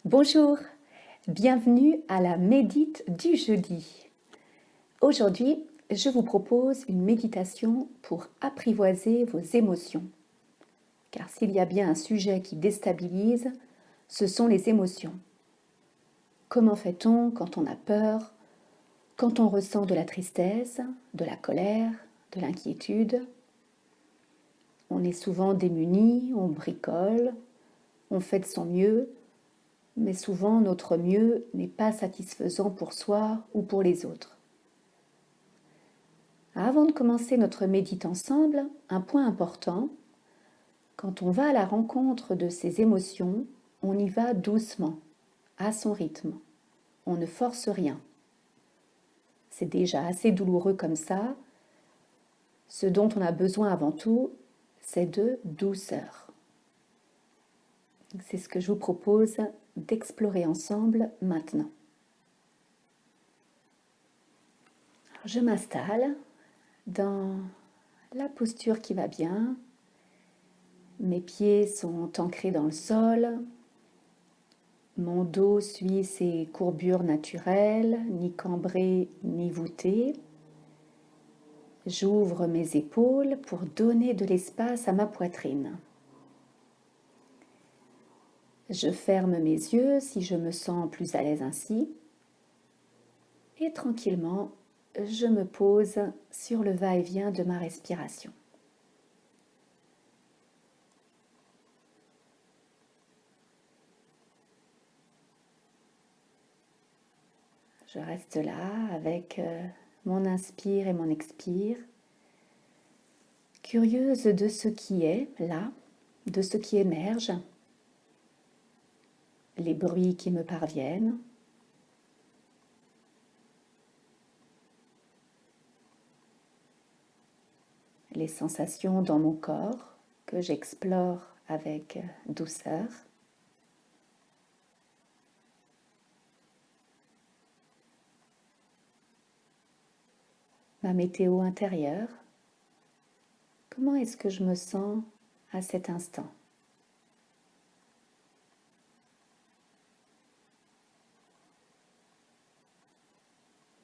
Bonjour, bienvenue à la médite du jeudi. Aujourd'hui, je vous propose une méditation pour apprivoiser vos émotions. Car s'il y a bien un sujet qui déstabilise, ce sont les émotions. Comment fait-on quand on a peur, quand on ressent de la tristesse, de la colère, de l'inquiétude? On est souvent démuni, on bricole, on fait de son mieux, mais souvent notre mieux n'est pas satisfaisant pour soi ou pour les autres. Avant de commencer notre médite ensemble, un point important, quand on va à la rencontre de ses émotions, on y va doucement, à son rythme. On ne force rien. C'est déjà assez douloureux comme ça. Ce dont on a besoin avant tout, c'est de douceur. C'est ce que je vous propose d'explorer ensemble maintenant. Alors, je m'installe dans la posture qui va bien. Mes pieds sont ancrés dans le sol. Mon dos suit ses courbures naturelles, ni cambré ni voûté. J'ouvre mes épaules pour donner de l'espace à ma poitrine. Je ferme mes yeux si je me sens plus à l'aise ainsi. Et tranquillement, je me pose sur le va-et-vient de ma respiration. Je reste là avec mon inspire et mon expire, curieuse de ce qui est là, de ce qui émerge, les bruits qui me parviennent. Les sensations dans mon corps que j'explore avec douceur. Ma météo intérieure. Comment est-ce que je me sens à cet instant?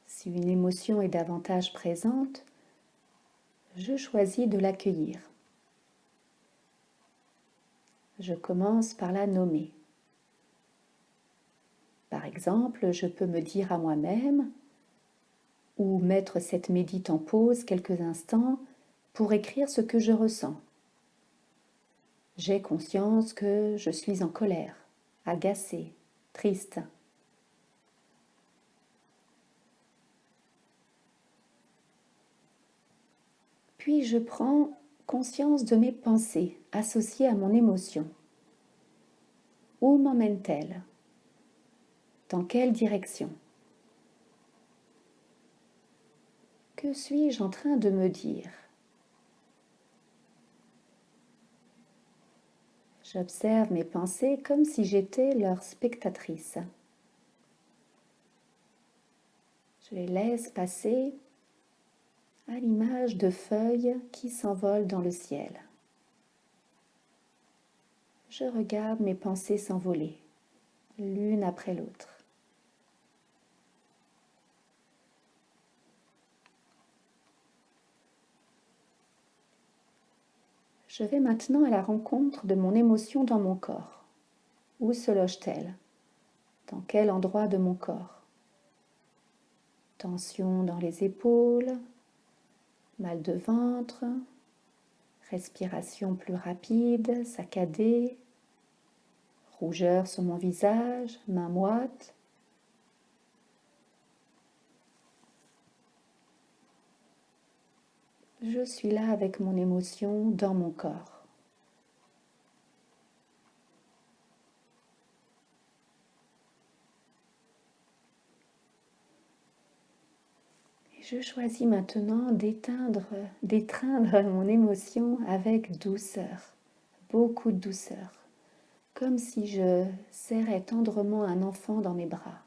Si une émotion est davantage présente, je choisis de l'accueillir. Je commence par la nommer. Par exemple, je peux me dire à moi-même ou mettre cette médite en pause quelques instants pour écrire ce que je ressens. J'ai conscience que je suis en colère, agacée, triste. Puis je prends conscience de mes pensées associées à mon émotion. Où m'emmène-t-elle? Dans quelle direction? Que suis-je en train de me dire? J'observe mes pensées comme si j'étais leur spectatrice. Je les laisse passer à l'image de feuilles qui s'envolent dans le ciel. Je regarde mes pensées s'envoler, l'une après l'autre. Je vais maintenant à la rencontre de mon émotion dans mon corps. Où se loge-t-elle? Dans quel endroit de mon corps? Tension dans les épaules, mal de ventre, respiration plus rapide, saccadée, rougeur sur mon visage, mains moites. Je suis là avec mon émotion dans mon corps. Et je choisis maintenant d'étreindre mon émotion avec douceur, beaucoup de douceur, comme si je serrais tendrement un enfant dans mes bras.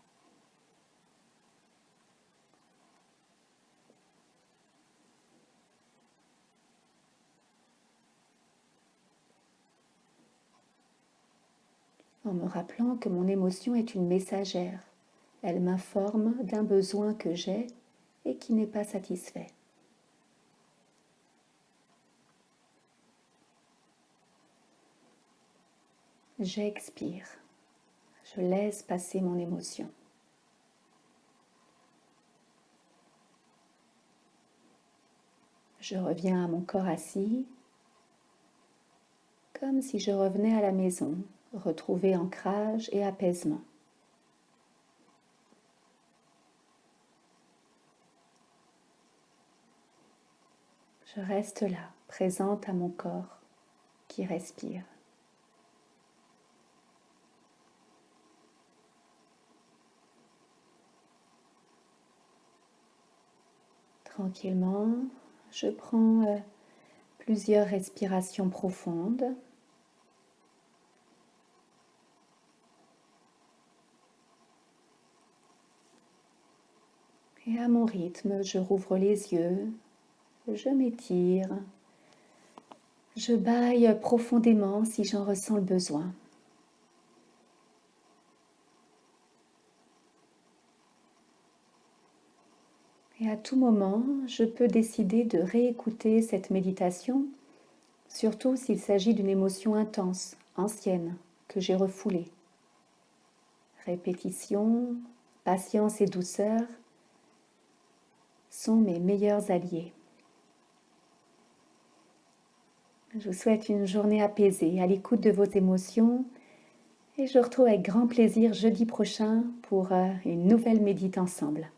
en me rappelant que mon émotion est une messagère. Elle m'informe d'un besoin que j'ai et qui n'est pas satisfait. J'expire. Je laisse passer mon émotion. Je reviens à mon corps assis, comme si je revenais à la maison, retrouver ancrage et apaisement. Je reste là, présente à mon corps qui respire. Tranquillement, je prends plusieurs respirations profondes. Et à mon rythme, je rouvre les yeux, je m'étire, je bâille profondément si j'en ressens le besoin. Et à tout moment, je peux décider de réécouter cette méditation, surtout s'il s'agit d'une émotion intense, ancienne, que j'ai refoulée. Répétition, patience et douceur sont mes meilleurs alliés. Je vous souhaite une journée apaisée, à l'écoute de vos émotions, et je vous retrouve avec grand plaisir jeudi prochain pour une nouvelle médite ensemble.